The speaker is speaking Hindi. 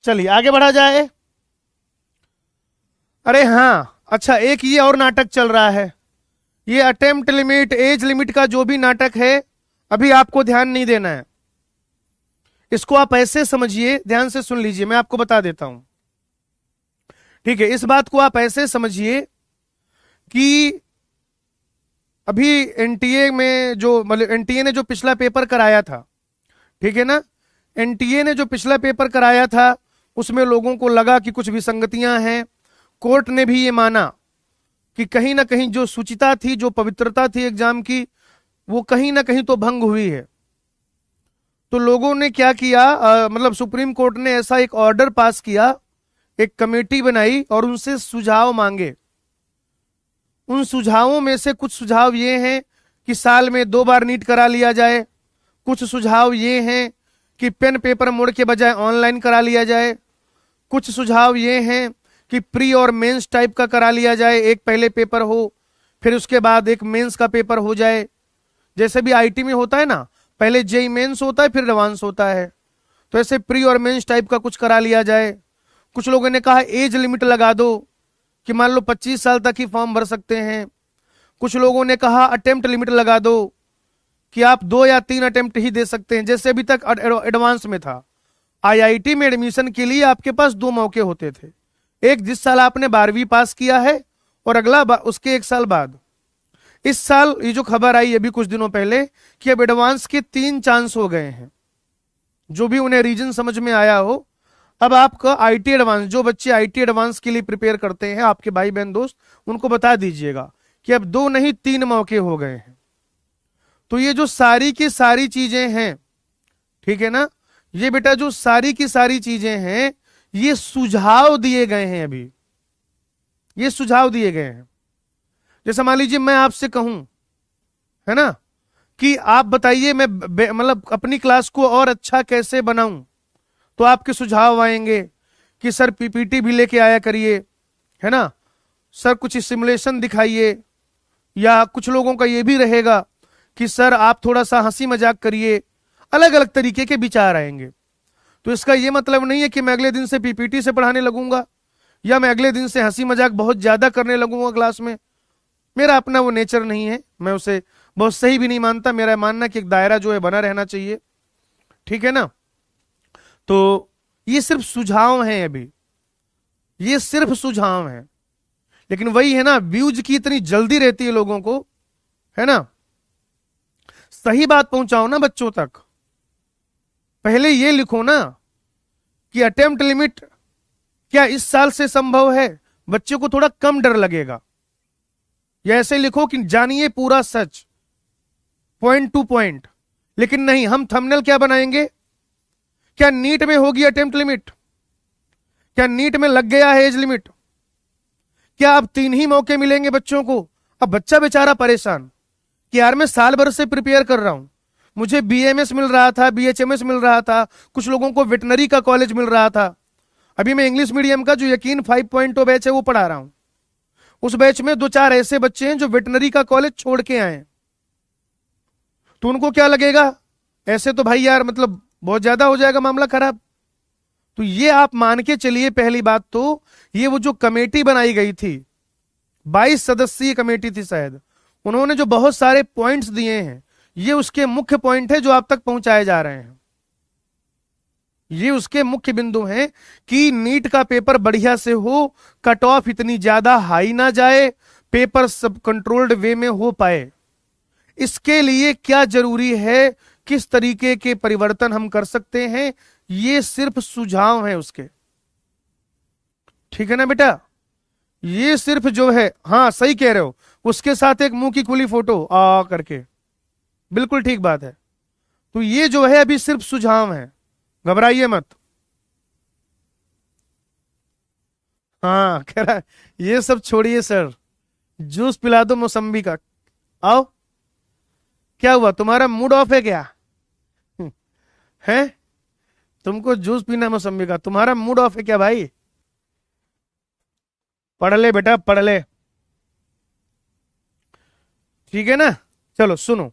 चलिए आगे बढ़ा जाए। अरे हाँ, अच्छा एक ये और नाटक चल रहा है, ये अटेम्प्ट लिमिट, एज लिमिट का जो भी नाटक है, अभी आपको ध्यान नहीं देना है। इसको आप ऐसे समझिए, ध्यान से सुन लीजिए, मैं आपको बता देता हूं। ठीक है, इस बात को आप ऐसे समझिए कि अभी एनटीए में जो, मतलब एनटीए ने जो पिछला पेपर कराया था, ठीक है ना, एनटीए ने जो पिछला पेपर कराया था उसमें लोगों को लगा कि कुछ विसंगतियां हैं। कोर्ट ने भी ये माना कि कहीं ना कहीं जो शुचिता थी, जो पवित्रता थी एग्जाम की, वो कहीं ना कहीं तो भंग हुई है। तो लोगों ने क्या किया, मतलब सुप्रीम कोर्ट ने ऐसा एक ऑर्डर पास किया, एक कमेटी बनाई और उनसे सुझाव मांगे। उन सुझावों में से कुछ सुझाव ये हैं कि साल में 2 बार नीट करा लिया जाए। कुछ सुझाव ये हैं कि पेन पेपर मोड के बजाय ऑनलाइन करा लिया जाए। कुछ सुझाव ये हैं कि प्री और मेंस टाइप का करा लिया जाए, एक पहले पेपर हो फिर उसके बाद एक मेंस का पेपर हो जाए, जैसे भी आईटी में होता है ना, पहले जेई मेंस होता है फिर एडवांस होता है, तो ऐसे प्री और मेंस टाइप का कुछ करा लिया जाए। कुछ लोगों ने कहा एज लिमिट लगा दो कि मान लो 25 साल तक ही फॉर्म भर सकते हैं। कुछ लोगों ने कहा अटेम्प्ट लिमिट लगा दो कि आप 2 या 3 अटेम्प्ट ही दे सकते हैं, जैसे अभी तक एडवांस में था। आईआईटी में एडमिशन के लिए आपके पास 2 मौके होते थे, एक जिस साल आपने 12वीं पास किया है और अगला उसके 1 साल बाद। इस साल ये जो खबर आई अभी कुछ दिनों पहले कि अब एडवांस के 3 चांस हो गए हैं। जो भी उन्हें रीजन समझ में आया हो, अब आपका आईटी एडवांस, जो बच्चे आईटी एडवांस के लिए प्रिपेयर करते हैं, आपके भाई बहन दोस्त, उनको बता दीजिएगा कि अब 2 नहीं 3 मौके हो गए हैं। तो ये जो सारी की सारी चीजें हैं, ठीक है ना, ये बेटा जो सारी की सारी चीजें हैं, ये सुझाव दिए गए हैं। अभी ये सुझाव दिए गए हैं। जैसे मान लीजिए मैं आपसे कहूं, है ना, कि आप बताइए मैं मतलब अपनी क्लास को और अच्छा कैसे बनाऊं, तो आपके सुझाव आएंगे कि सर पीपीटी भी लेके आया करिए, है ना, सर कुछ सिमुलेशन दिखाइए, या कुछ लोगों का ये भी रहेगा कि सर आप थोड़ा सा हंसी मजाक करिए। अलग अलग तरीके के विचार आएंगे। तो इसका ये मतलब नहीं है कि मैं अगले दिन से पीपीटी से पढ़ाने लगूंगा या मैं अगले दिन से हंसी मजाक बहुत ज्यादा करने लगूंगा क्लास में। मेरा अपना वो नेचर नहीं है, मैं उसे बहुत सही भी नहीं मानता। मेरा मानना कि एक दायरा जो है बना रहना चाहिए, ठीक है ना। तो ये सिर्फ सुझाव हैं, अभी ये सिर्फ सुझाव हैं। लेकिन वही है ना, व्यूज की इतनी जल्दी रहती है लोगों को, है ना। सही बात पहुंचाओ ना बच्चों तक। पहले ये लिखो ना कि अटेम्प्ट लिमिट क्या इस साल से संभव है, बच्चे को थोड़ा कम डर लगेगा। या ऐसे लिखो कि जानिए पूरा सच, पॉइंट टू पॉइंट। लेकिन नहीं, हम थंबनेल क्या बनाएंगे, क्या नीट में होगी अटेम्प्ट लिमिट, क्या नीट में लग गया है एज लिमिट, क्या अब 3 ही मौके मिलेंगे बच्चों को। अब बच्चा बेचारा परेशान कि यार मैं साल भर से प्रिपेयर कर रहा हूं, मुझे बीएमएस मिल रहा था, बीएचएमएस मिल रहा था, कुछ लोगों को वेटनरी का कॉलेज मिल रहा था। अभी मैं इंग्लिश मीडियम का जो यकीन 5.0 बैच है वो पढ़ा रहा हूं। उस बैच में 2-4 ऐसे बच्चे हैं जो वेटनरी का कॉलेज छोड़ के आए। तो उनको क्या लगेगा, ऐसे तो भाई यार मतलब बहुत ज्यादा हो जाएगा मामला खराब। तो ये आप मान के चलिए, पहली बात तो ये वो जो कमेटी बनाई गई थी, 22 सदस्यीय कमेटी थी शायद, उन्होंने जो बहुत सारे पॉइंट्स दिए हैं, ये उसके मुख्य पॉइंट है जो आप तक पहुंचाए जा रहे हैं। ये उसके मुख्य बिंदु हैं कि नीट का पेपर बढ़िया से हो, कट ऑफ इतनी ज्यादा हाई ना जाए, पेपर सब कंट्रोल्ड वे में हो पाए। इसके लिए क्या जरूरी है, किस तरीके के परिवर्तन हम कर सकते हैं, ये सिर्फ सुझाव है उसके। ठीक है ना बेटा, ये सिर्फ जो है, हाँ सही कह रहे हो, उसके साथ एक मुंह की खुली फोटो आ करके, बिल्कुल ठीक बात है। तो ये जो है अभी सिर्फ सुझाव है, घबराइए मत। हाँ कह रहा है, ये सब छोड़िए सर, जूस पिला दो मौसम्बी का। आओ, क्या हुआ, तुम्हारा मूड ऑफ है क्या? है, तुमको जूस पीना मौसम्बी का, तुम्हारा मूड ऑफ है क्या भाई? पढ़ ले बेटा पढ़ ले, ठीक है ना। चलो सुनो,